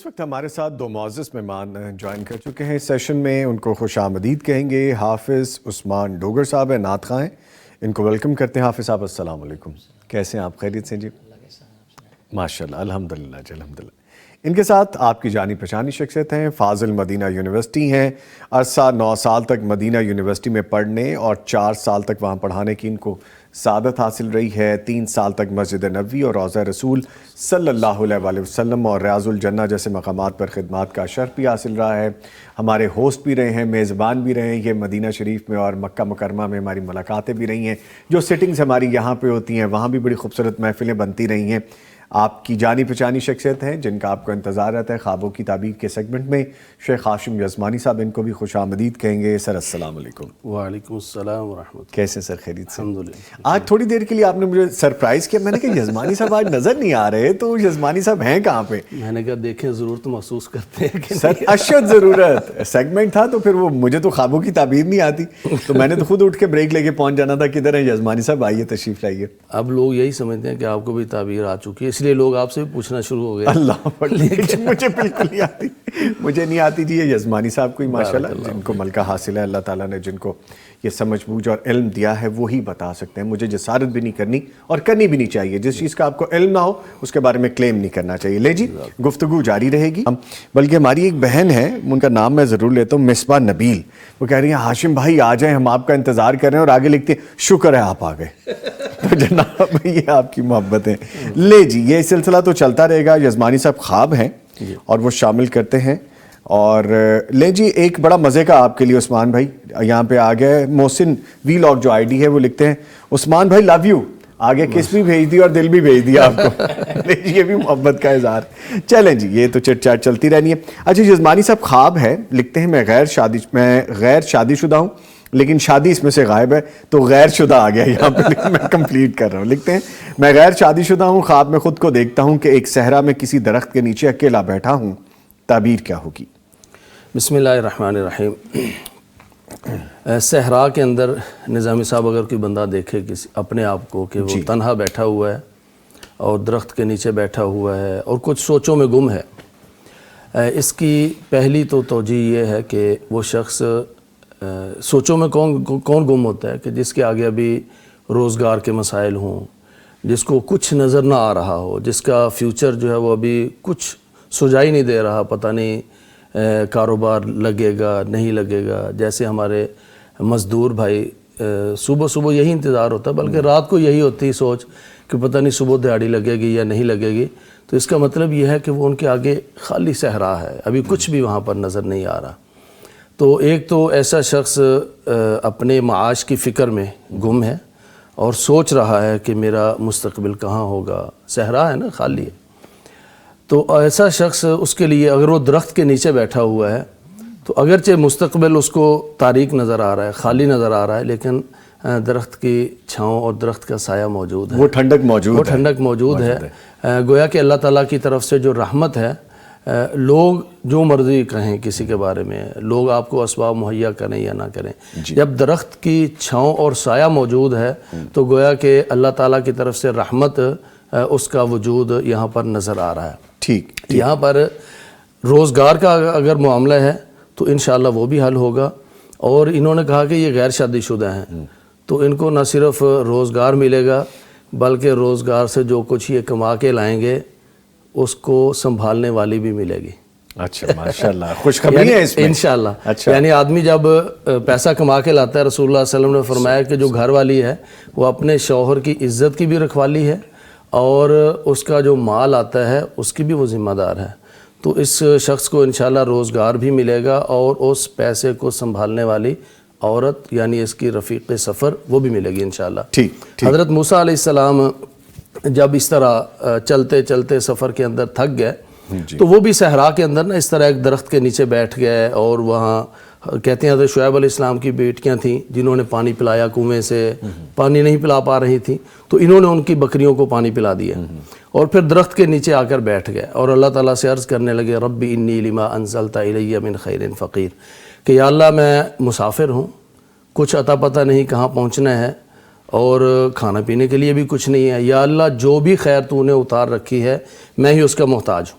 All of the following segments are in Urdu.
اس وقت ہمارے ساتھ دو معزز مہمان جوائن کر چکے ہیں اس سیشن میں. ان کو خوش آمدید کہیں گے. حافظ عثمان ڈوگر صاحب ہیں، نعت خواں ہیں. ان کو ویلکم کرتے ہیں. حافظ صاحب السلام علیکم، کیسے ہیں آپ؟ خیریت سے جی؟ ماشاء اللہ، الحمدللہ جی، الحمدللہ. ان کے ساتھ آپ کی جانی پہچانی شخصیت ہیں، فاضل مدینہ یونیورسٹی ہیں. عرصہ 9 سال تک مدینہ یونیورسٹی میں پڑھنے اور 4 سال تک وہاں پڑھانے کی ان کو سعادت حاصل رہی ہے. 3 سال تک مسجد نبوی اور روضہ رسول صلی اللہ علیہ وآلہ وسلم اور ریاض الجنہ جیسے مقامات پر خدمات کا شرف بھی حاصل رہا ہے. ہمارے ہوسٹ بھی رہے ہیں، میزبان بھی رہے ہیں. یہ مدینہ شریف میں اور مکہ مکرمہ میں ہماری ملاقاتیں بھی رہی ہیں. جو سٹنگز ہماری یہاں پہ ہوتی ہیں وہاں بھی بڑی خوبصورت محفلیں بنتی رہی ہیں. آپ کی جانی پہچانی شخصیت ہیں جن کا آپ کو انتظار رہتا ہے خوابوں کی تعبیر کے سیگمنٹ میں. شیخ ہاشم یزمانی صاحب، ان کو بھی خوش آمدید کہیں گے. سر السلام علیکم. وعلیکم السلام ورحمۃ اللہ. کیسے سر؟ خیریت سے؟ الحمدللہ. آج تھوڑی دیر کے لیے آپ نے مجھے سرپرائز کیا. میں نے کہا یزمانی صاحب آج نظر نہیں آ رہے، تو یزمانی صاحب ہیں کہاں پہ؟ میں نے کہا دیکھیں ضرورت محسوس کرتے ہیں کہ سر اشد ضرورت سیگمنٹ تھا، تو پھر وہ مجھے تو خوابوں کی تعبیر نہیں آتی، تو میں نے تو خود اٹھ کے بریک لے کے پہنچ جانا تھا. کدھر ہے یزمانی صاحب؟ آئیے تشریف لائیے. اب لوگ یہی سمجھتے ہیں کہ آپ کو بھی تعبیر آ چکی ہے، اس لیے لوگ آپ سے بھی پوچھنا شروع ہو گئے. اللہ مجھے بالکل نہیں آتی، مجھے نہیں آتی جی. یہ یزمانی صاحب کو ہی ماشاءاللہ جن کو ملکہ حاصل ہے، اللہ تعالیٰ نے جن کو یہ سمجھ بوجھ اور علم دیا ہے وہی بتا سکتے ہیں. مجھے جسارت بھی نہیں کرنی اور کرنی بھی نہیں چاہیے. جس چیز کا آپ کو علم نہ ہو اس کے بارے میں کلیم نہیں کرنا چاہیے. لے جی، گفتگو جاری رہے گی. بلکہ ہماری ایک بہن ہے، ان کا نام میں ضرور لیتا ہوں، مصباح نبیل. وہ کہہ رہی ہیں ہاشم بھائی آ جائیں، ہم آپ کا انتظار کر رہے ہیں، اور آگے لکھتے ہیں شکر ہے آپ آ گئے. تو جناب یہ آپ کی محبت ہے. لے جی، یہ سلسلہ تو چلتا رہے گا. یزمانی صاحب خواب ہیں اور وہ شامل کرتے ہیں. اور لے جی، ایک بڑا مزے کا آپ کے لیے عثمان بھائی یہاں پہ آ گئے. محسن وی لاگ جو آئی ڈی ہے وہ لکھتے ہیں عثمان بھائی لو یو. آگے کس بھی بھیج دی اور دل بھی بھیج دیا آپ کو. یہ بھی محبت کا اظہار. چلیں جی، یہ تو چٹ چاٹ چلتی رہنی ہے. اچھا، یزمانی صاحب خواب ہے، لکھتے ہیں میں غیر شادی شدہ ہوں، لیکن شادی اس میں سے غائب ہے، تو غیر شدہ آ گیا یہاں پہ. میں کمپلیٹ کر رہا ہوں. لکھتے ہیں میں غیر شادی شدہ ہوں، خواب میں خود کو دیکھتا ہوں کہ ایک صحرا میں کسی درخت کے نیچے اکیلا بیٹھا ہوں. تعبیر کیا ہوگی؟ بسم اللہ الرحمن الرحیم. صحرا کے اندر نظامی صاحب اگر کوئی بندہ دیکھے کسی اپنے آپ کو کہ وہ تنہا بیٹھا ہوا ہے اور درخت کے نیچے بیٹھا ہوا ہے اور کچھ سوچوں میں گم ہے، اس کی پہلی تو توجہ یہ ہے کہ وہ شخص سوچوں میں کون گم ہوتا ہے کہ جس کے آگے ابھی روزگار کے مسائل ہوں، جس کو کچھ نظر نہ آ رہا ہو، جس کا فیوچر جو ہے وہ ابھی کچھ سجائی نہیں دے رہا، پتہ نہیں کاروبار لگے گا نہیں لگے گا. جیسے ہمارے مزدور بھائی صبح صبح یہی انتظار ہوتا ہے، بلکہ رات کو یہی ہوتی سوچ کہ پتہ نہیں صبح دیہڑی لگے گی یا نہیں لگے گی. تو اس کا مطلب یہ ہے کہ وہ ان کے آگے خالی صحرا ہے، ابھی کچھ بھی وہاں پر نظر نہیں آ رہا. تو ایک تو ایسا شخص اپنے معاش کی فکر میں گم ہے اور سوچ رہا ہے کہ میرا مستقبل کہاں ہوگا. صحرا ہے نا، خالی ہے. تو ایسا شخص، اس کے لیے اگر وہ درخت کے نیچے بیٹھا ہوا ہے تو اگرچہ مستقبل اس کو تاریک نظر آ رہا ہے، خالی نظر آ رہا ہے، لیکن درخت کی چھاؤں اور درخت کا سایہ موجود ہے، وہ ٹھنڈک موجود ہے. گویا کہ اللہ تعالیٰ کی طرف سے جو رحمت ہے. لوگ جو مرضی کہیں کسی کے بارے میں، لوگ آپ کو اسباب مہیا کریں یا نہ کریں، جب درخت کی چھاؤں اور سایہ موجود ہے تو گویا کہ اللہ تعالیٰ کی طرف سے رحمت، اس کا وجود یہاں پر نظر آ رہا ہے. ٹھیک. یہاں پر روزگار کا اگر معاملہ ہے تو انشاءاللہ وہ بھی حل ہوگا. اور انہوں نے کہا کہ یہ غیر شادی شدہ ہیں، تو ان کو نہ صرف روزگار ملے گا بلکہ روزگار سے جو کچھ یہ کما کے لائیں گے اس کو سنبھالنے والی بھی ملے گی. اچھا، ماشاءاللہ، خوشخبری ہے اس میں انشاءاللہ. اچھا، یعنی آدمی جب پیسہ کما کے لاتا ہے، رسول اللہ صلی اللہ علیہ وسلم نے فرمایا کہ جو گھر والی ہے وہ اپنے شوہر کی عزت کی بھی رکھوالی ہے اور اس کا جو مال آتا ہے اس کی بھی وہ ذمہ دار ہے. تو اس شخص کو انشاءاللہ روزگار بھی ملے گا اور اس پیسے کو سنبھالنے والی عورت یعنی اس کی رفیق سفر وہ بھی ملے گی انشاءاللہ. ٹھیک. حضرت موسیٰ علیہ السلام جب اس طرح چلتے چلتے سفر کے اندر تھک گئے تو وہ بھی صحرا کے اندر نا اس طرح ایک درخت کے نیچے بیٹھ گئے. اور وہاں کہتے ہیں حضرت شعیب علیہ السلام کی بیٹیاں تھیں جنہوں نے پانی پلایا کنویں سے، پانی نہیں پلا پا رہی تھیں تو انہوں نے ان کی بکریوں کو پانی پلا دیا اور پھر درخت کے نیچے آ کر بیٹھ گئے اور اللہ تعالیٰ سے عرض کرنے لگے رب انی لما انزلت الی من خیر فقیر، کہ یا اللہ میں مسافر ہوں، کچھ عطا پتہ نہیں کہاں پہنچنا ہے اور کھانا پینے کے لیے بھی کچھ نہیں ہے. یا اللہ جو بھی خیر تو نے اتار رکھی ہے میں ہی اس کا محتاج ہوں.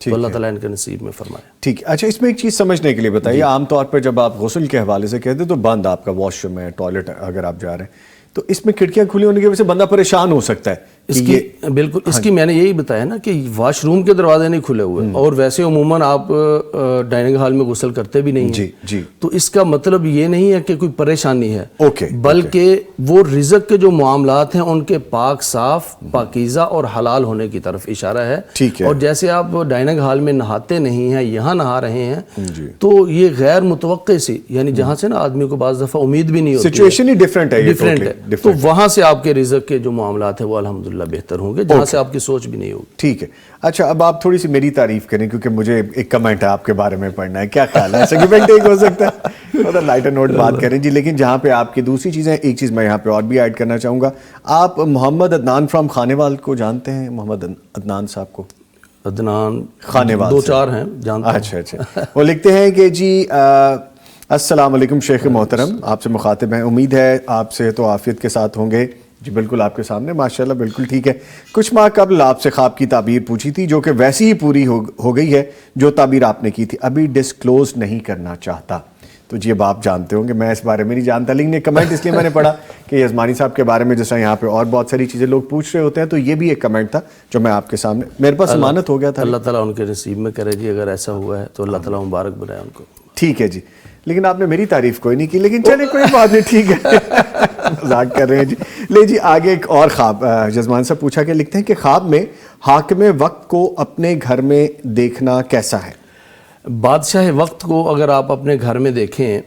تو اللہ تعالیٰ ان کے نصیب میں فرمائے. ٹھیک ہے. اچھا اس میں ایک چیز سمجھنے کے لیے بتائیے, عام طور پر جب آپ غسل کے حوالے سے کہتے ہیں تو بند آپ کا واش روم ہے, ٹوائلٹ اگر آپ جا رہے ہیں تو اس میں کھڑکیاں کھلی ہونے کی وجہ سے بندہ پریشان ہو سکتا ہے. اس کی بالکل اس کی میں نے یہی بتایا نا کہ واش روم کے دروازے نہیں کھلے ہوئے, اور ویسے عموماً آپ ڈائننگ ہال میں غسل کرتے بھی نہیں ہیں. جی. تو اس کا مطلب یہ نہیں ہے کہ کوئی پریشانی ہے, بلکہ وہ رزق کے جو معاملات ہیں ان کے پاک صاف پاکیزہ اور حلال ہونے کی طرف اشارہ ہے. اور جیسے آپ ڈائننگ ہال میں نہاتے نہیں ہیں, یہاں نہا رہے ہیں, تو یہ غیر متوقع سی, یعنی جہاں سے نا آدمی کو بعض دفعہ امید بھی نہیں ہوتی, سچویشن ہی ڈیفرنٹ ہے, تو وہاں سے آپ کے رزق کے جو معاملات ہیں وہ الحمدللہ بہتر ہوں گے, جہاں سے آپ کی سوچ بھی نہیں ہوگی. ٹھیک ہے. اچھا اب آپ تھوڑی سی میری تعریف کریں, کیونکہ مجھے ایک کمنٹ ہے آپ کے بارے میں پڑھنا ہے. کیا خیال ہے, سیگمنٹ ایک ہو سکتا ہے, لائٹر نوٹ بات کریں جی. لیکن جہاں پہ آپ کی دوسری چیزیں, ایک چیز میں یہاں پہ اور بھی ایڈ کرنا چاہوں گا. آپ محمد عدنان فرام خانیوال کو جانتے ہیں, محمد عدنان صاحب کو؟ عدنان خانیوال دو چار ہیں جانتے ہیں. اچھا. وہ لکھتے ہیں کہ جی السلام علیکم شیخ محترم, آپ سے مخاطب ہیں, امید ہے آپ صحت و عافیت کے ساتھ ہوں گے. جی بالکل آپ کے سامنے ماشاءاللہ بالکل ٹھیک ہے. کچھ ماہ قبل آپ سے خواب کی تعبیر پوچھی تھی جو کہ ویسی ہی پوری ہو گئی ہے جو تعبیر آپ نے کی تھی. ابھی ڈسکلوز نہیں کرنا چاہتا. تو جی اب آپ جانتے ہوں گے, میں اس بارے میں نہیں جانتا, لیکن ایک کمنٹ اس لیے میں نے پڑھا کہ یزمانی صاحب کے بارے میں جیسا یہاں پہ اور بہت ساری چیزیں لوگ پوچھ رہے ہوتے ہیں, تو یہ بھی ایک کمنٹ تھا جو میں آپ کے سامنے, میرے پاس ضمانت ہو گیا تھا. اللہ تعالیٰ ان کے نصیب میں کرے جی, اگر ایسا ہوا ہے تو اللہ تعالیٰ مبارک بنائے ان کو. ٹھیک ہے جی. لیکن آپ نے میری تعریف کوئی نہیں کی, لیکن چلے کوئی بات نہیں, ٹھیک ہے, مذاق کر رہے ہیں جی. لے جی آگے ایک اور خواب جزمان صاحب پوچھا کہ لکھتے ہیں کہ خواب میں حاکم وقت کو اپنے گھر میں دیکھنا کیسا ہے؟ بادشاہ وقت کو اگر آپ اپنے گھر میں دیکھیں,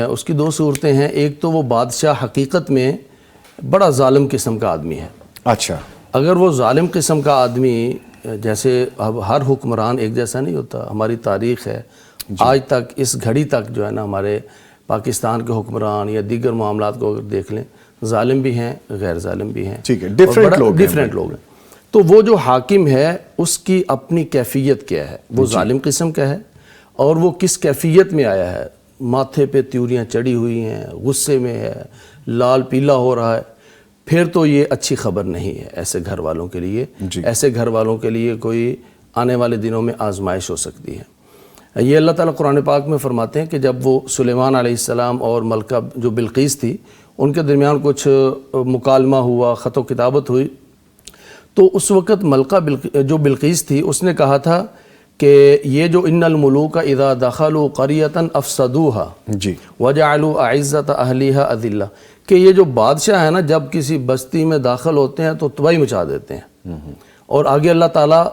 اس کی دو صورتیں ہیں. ایک تو وہ بادشاہ حقیقت میں بڑا ظالم قسم کا آدمی ہے. اچھا. اگر وہ ظالم قسم کا آدمی, جیسے اب ہر حکمران ایک جیسا نہیں ہوتا, ہماری تاریخ ہے آج تک اس گھڑی تک جو ہے نا, ہمارے پاکستان کے حکمران یا دیگر معاملات کو اگر دیکھ لیں, ظالم بھی ہیں غیر ظالم بھی ہیں, ٹھیک ہے, ڈیفرنٹ لوگ ہیں. تو وہ جو حاکم ہے اس کی اپنی کیفیت کیا ہے, وہ ظالم قسم کا ہے اور وہ کس کیفیت میں آیا ہے, ماتھے پہ تیوریاں چڑھی ہوئی ہیں, غصے میں ہے, لال پیلا ہو رہا ہے, پھر تو یہ اچھی خبر نہیں ہے ایسے گھر والوں کے لیے. ایسے گھر والوں کے لیے کوئی آنے والے دنوں میں آزمائش ہو سکتی ہے. یہ اللہ تعالیٰ قرآن پاک میں فرماتے ہیں کہ جب وہ سلیمان علیہ السلام اور ملکہ جو بلقیس تھی ان کے درمیان کچھ مکالمہ ہوا, خط و کتابت ہوئی, تو اس وقت ملکہ جو بلقیس تھی اس نے کہا تھا کہ یہ جو ان الملوک اذا دخلوا قریۃ افسدوها وجعلوا اعزۃ اہلھا اذلہ, کہ یہ جو بادشاہ ہے نا جب کسی بستی میں داخل ہوتے ہیں تو تباہی مچا دیتے ہیں. اور آگے اللہ تعالیٰ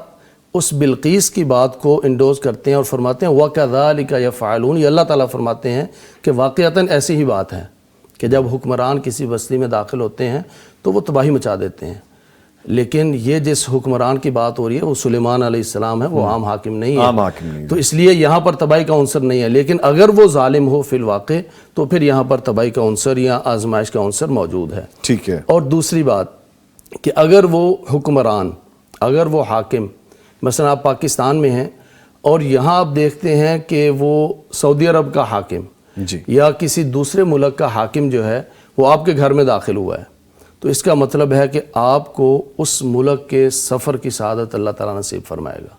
اس بلقیس کی بات کو انڈوز کرتے ہیں اور فرماتے ہیں وَكَذَلِكَ يَفْعَلُونَ, یہ اللہ تعالیٰ فرماتے ہیں کہ واقعتاً ایسی ہی بات ہے کہ جب حکمران کسی بستی میں داخل ہوتے ہیں تو وہ تباہی مچا دیتے ہیں. لیکن یہ جس حکمران کی بات ہو رہی ہے وہ سلیمان علیہ السلام ہے, وہ عام حاکم نہیں ہے, تو اس لیے یہاں پر تباہی کا عنصر نہیں ہے. لیکن اگر وہ ظالم ہو فی الواقع تو پھر یہاں پر تباہی کا عنصر یا آزمائش کا عنصر موجود ہے. ٹھیک ہے. اور دوسری بات کہ اگر وہ حکمران, اگر وہ حاکم, مثلا آپ پاکستان میں ہیں اور یہاں آپ دیکھتے ہیں کہ وہ سعودی عرب کا حاکم یا کسی دوسرے ملک کا حاکم جو ہے وہ آپ کے گھر میں داخل ہوا ہے, تو اس کا مطلب ہے کہ آپ کو اس ملک کے سفر کی سعادت اللہ تعالیٰ نصیب فرمائے گا.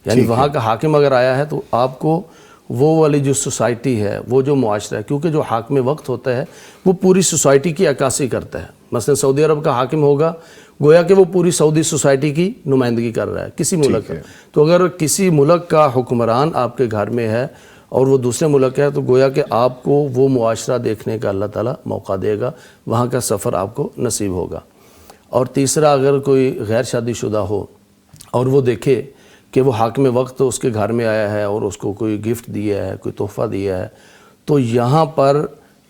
یعنی وہاں کا حاکم اگر آیا ہے تو آپ کو وہ والی جو سوسائٹی ہے, وہ جو معاشرہ ہے, کیونکہ جو حاکم وقت ہوتا ہے وہ پوری سوسائٹی کی عکاسی کرتا ہے. مثلا سعودی عرب کا حاکم ہوگا, گویا کہ وہ پوری سعودی سوسائٹی کی نمائندگی کر رہا ہے کسی ملک کا. تو اگر کسی ملک کا حکمران آپ کے گھر میں ہے اور وہ دوسرے ملک ہے تو گویا کہ آپ کو وہ معاشرہ دیکھنے کا اللہ تعالیٰ موقع دے گا, وہاں کا سفر آپ کو نصیب ہوگا. اور تیسرا, اگر کوئی غیر شادی شدہ ہو اور وہ دیکھے کہ وہ حاکم وقت اس کے گھر میں آیا ہے اور اس کو کوئی گفٹ دیا ہے, کوئی تحفہ دیا ہے, تو یہاں پر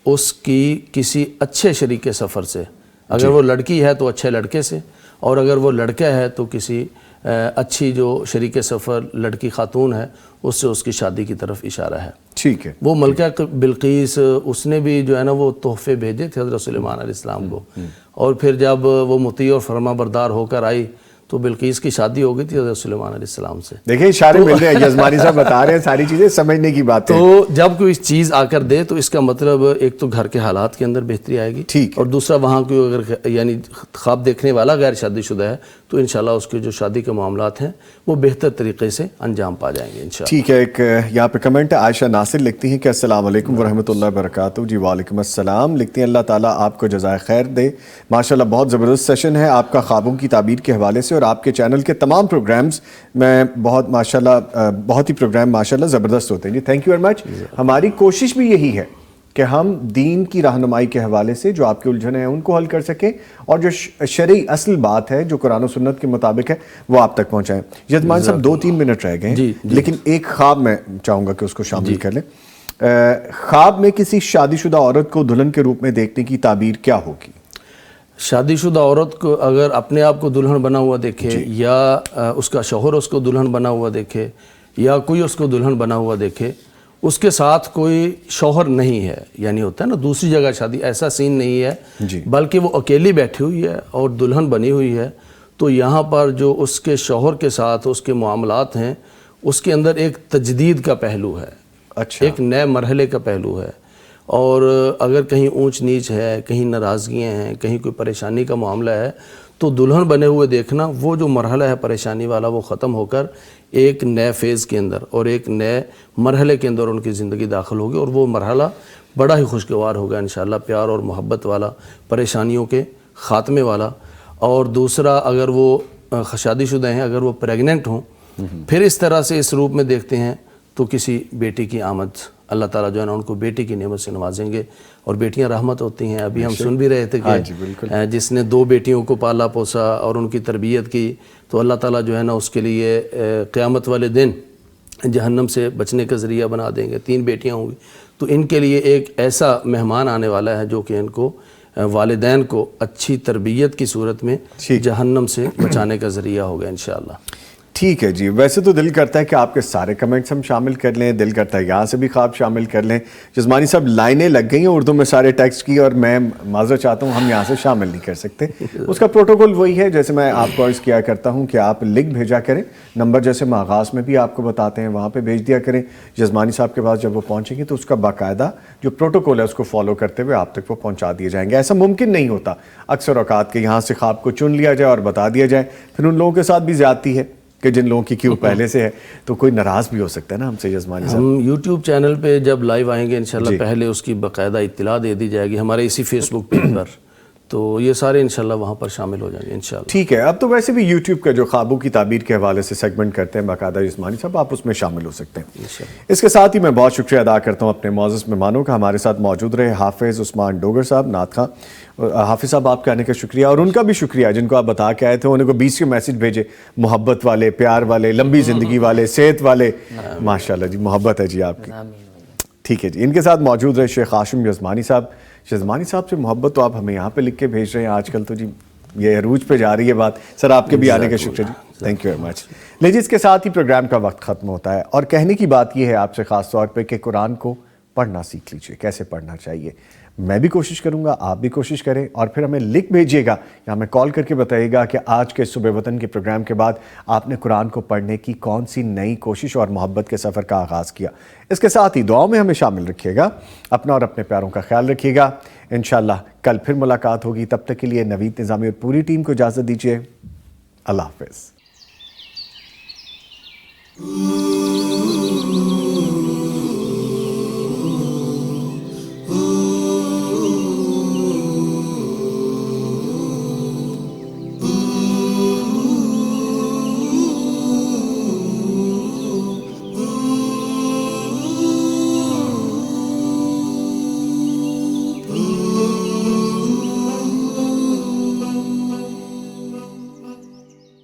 اس کی کسی اچھے شریک سفر سے, اگر وہ لڑکی ہے تو اچھے لڑکے سے, اور اگر وہ لڑکا ہے تو کسی اچھی جو شریک سفر لڑکی خاتون ہے اس سے اس کی شادی کی طرف اشارہ ہے. ٹھیک ہے. وہ ملکہ بلقیس اس نے بھی جو ہے نا وہ تحفے بھیجے تھے حضرت سلیمان علیہ السلام کو, اور پھر جب وہ مطیع اور فرما بردار ہو کر آئی تو بلقیس کی شادی ہو گئی تھی حضرت سلیمان علیہ السلام سے. دیکھیں اشارے مل رہے ہیں, یزمانی صاحب بتا رہے ہیں ساری چیزیں سمجھنے کی بات ہے. تو جب کوئی چیز آ کر دے تو اس کا مطلب ایک تو گھر کے حالات کے اندر بہتری آئے گی, ٹھیک ہے, اور دوسرا وہاں کوئی اگر یعنی خواب دیکھنے والا غیر شادی شدہ ہے تو انشاءاللہ اس کے جو شادی کے معاملات ہیں وہ بہتر طریقے سے انجام پا جائیں گے انشاءاللہ. ٹھیک ہے. ایک یہاں پہ کمنٹ ہے, عائشہ ناصر لکھتی ہیں کہ السلام علیکم ورحمۃ اللہ وبرکاتہ. جی وعلیکم السلام. لکھتی ہیں اللہ تعالیٰ آپ کو جزائے خیر دے. ماشاءاللہ بہت زبردست سیشن ہے آپ کا خوابوں کی تعبیر کے حوالے سے, اور آپ کے چینل کے تمام پروگرامز میں بہت ماشاءاللہ بہت ہی پروگرام ماشاءاللہ زبردست ہوتے ہیں. جی تھینک یو ویری مچ. ہماری کوشش بھی یہی ہے کہ ہم دین کی رہنمائی کے حوالے سے جو آپ کے الجھنیں ہیں ان کو حل کر سکیں, اور جو شرعی اصل بات ہے جو قرآن و سنت کے مطابق ہے وہ آپ تک پہنچائیں. یزمان صاحب 2-3 منٹ رہ گئے ہیں, لیکن ایک خواب میں چاہوں گا کہ اس کو شامل کر لیں. خواب میں کسی شادی شدہ عورت کو دلہن کے روپ میں دیکھنے کی تعبیر کیا ہوگی؟ شادی شدہ عورت کو اگر اپنے آپ کو دلہن بنا ہوا دیکھے, یا اس کا شوہر اس کو دلہن بنا ہوا دیکھے, یا کوئی اس کو دلہن بنا ہوا دیکھے, اس کے ساتھ کوئی شوہر نہیں ہے, یعنی ہوتا ہے نا دوسری جگہ شادی, ایسا سین نہیں ہے, بلکہ وہ اکیلی بیٹھی ہوئی ہے اور دلہن بنی ہوئی ہے, تو یہاں پر جو اس کے شوہر کے ساتھ اس کے معاملات ہیں اس کے اندر ایک تجدید کا پہلو ہے, ایک نئے مرحلے کا پہلو ہے. اور اگر کہیں اونچ نیچ ہے, کہیں ناراضگیاں ہیں, کہیں کوئی پریشانی کا معاملہ ہے, تو دلہن بنے ہوئے دیکھنا وہ جو مرحلہ ہے پریشانی والا وہ ختم ہو کر ایک نئے فیز کے اندر اور ایک نئے مرحلے کے اندر ان کی زندگی داخل ہوگی, اور وہ مرحلہ بڑا ہی خوشگوار ہوگا انشاءاللہ, پیار اور محبت والا, پریشانیوں کے خاتمے والا. اور دوسرا اگر وہ شادی شدہ ہیں, اگر وہ پریگننٹ ہوں, پھر اس طرح سے اس روپ میں دیکھتے ہیں تو کسی بیٹی کی آمد, اللہ تعالیٰ جو ہے نا ان کو بیٹی کی نعمت سے نوازیں گے, اور بیٹیاں رحمت ہوتی ہیں. ابھی ہم سن بھی رہے تھے کہ جس نے 2 بیٹیوں کو پالا پوسا اور ان کی تربیت کی, تو اللہ تعالیٰ جو ہے نا اس کے لیے قیامت والے دن جہنم سے بچنے کا ذریعہ بنا دیں گے. 3 بیٹیاں ہوں گی تو ان کے لیے ایک ایسا مہمان آنے والا ہے جو کہ ان کو والدین کو اچھی تربیت کی صورت میں جہنم سے بچانے کا ذریعہ ہوگا انشاءاللہ. ٹھیک ہے جی. ویسے تو دل کرتا ہے کہ آپ کے سارے کمنٹس ہم شامل کر لیں, دل کرتا ہے یہاں سے بھی خواب شامل کر لیں. جزمانی صاحب لائنیں لگ گئی ہیں اردو میں سارے ٹیکسٹ کی, اور میں معذرت چاہتا ہوں ہم یہاں سے شامل نہیں کر سکتے. اس کا پروٹوکول وہی ہے جیسے میں آپ کو عرض کیا کرتا ہوں کہ آپ لنک بھیجا کریں, نمبر جیسے میں آغاز میں بھی آپ کو بتاتے ہیں وہاں پہ بھیج دیا کریں. جزمانی صاحب کے پاس جب وہ پہنچیں گے تو اس کا باقاعدہ جو پروٹوکول ہے اس کو فالو کرتے ہوئے آپ تک وہ پہنچا دیے جائیں گے. ایسا ممکن نہیں ہوتا اکثر اوقات کہ یہاں سے خواب کو چن لیا جائے اور بتا دیا جائے, پھر ان لوگوں کے ساتھ بھی زیادتی ہے کہ جن لوگوں کی کیوں پہلے سے ہے, تو کوئی ناراض بھی ہو سکتا ہے نا ہم سے. یزمانی صاحب ہم یوٹیوب چینل پہ جب لائیو آئیں گے انشاءاللہ پہلے اس کی باقاعدہ اطلاع دے دی جائے گی ہمارے اسی فیس بک پیج پر, تو یہ سارے انشاءاللہ وہاں پر شامل ہو جائیں گے انشاءاللہ. ٹھیک ہے. اب تو ویسے بھی یوٹیوب کا جو خوابوں کی تعبیر کے حوالے سے سیگمنٹ کرتے ہیں باقاعدہ یزمانی صاحب, آپ اس میں شامل ہو سکتے ہیں. اس کے ساتھ ہی میں بہت شکریہ ادا کرتا ہوں اپنے معزز مہمانوں کا, ہمارے ساتھ موجود رہے حافظ عثمان ڈوگر صاحب, نعت خواں. حافظ صاحب آپ کے آنے کا شکریہ, اور ان کا بھی شکریہ جن کو آپ بتا کے آئے تھے, انہیں کو 20 کے میسج بھیجے, محبت والے, پیار والے, لمبی زندگی والے, صحت والے. ماشاءاللہ جی محبت ہے جی آپ کی. ٹھیک ہے جی. ان کے ساتھ موجود رہے شیخ ہاشم یزمانی صاحب. یزمانی صاحب سے محبت تو آپ ہمیں یہاں پہ لکھ کے بھیج رہے ہیں آج کل, تو جی یہ عروج پہ جا رہی ہے بات. سر آپ کے بھی آنے کا شکریہ جی, تھینک یو ویری مچ. لیجیے اس کے ساتھ ہی پروگرام کا وقت ختم ہوتا ہے, اور کہنے کی بات یہ ہے آپ سے خاص طور پہ کہ قرآن کو پڑھنا سیکھ لیجیے, کیسے پڑھنا چاہیے. میں بھی کوشش کروں گا, آپ بھی کوشش کریں, اور پھر ہمیں لکھ بھیجیے گا یا ہمیں کال کر کے بتائیے گا کہ آج کے صبح وطن کے پروگرام کے بعد آپ نے قرآن کو پڑھنے کی کون سی نئی کوشش اور محبت کے سفر کا آغاز کیا. اس کے ساتھ ہی دعاؤں میں ہمیں شامل رکھیے گا. اپنا اور اپنے پیاروں کا خیال رکھیے گا. انشاءاللہ کل پھر ملاقات ہوگی. تب تک کے لیے نوید نظامی اور پوری ٹیم کو اجازت دیجیے. اللہ حافظ.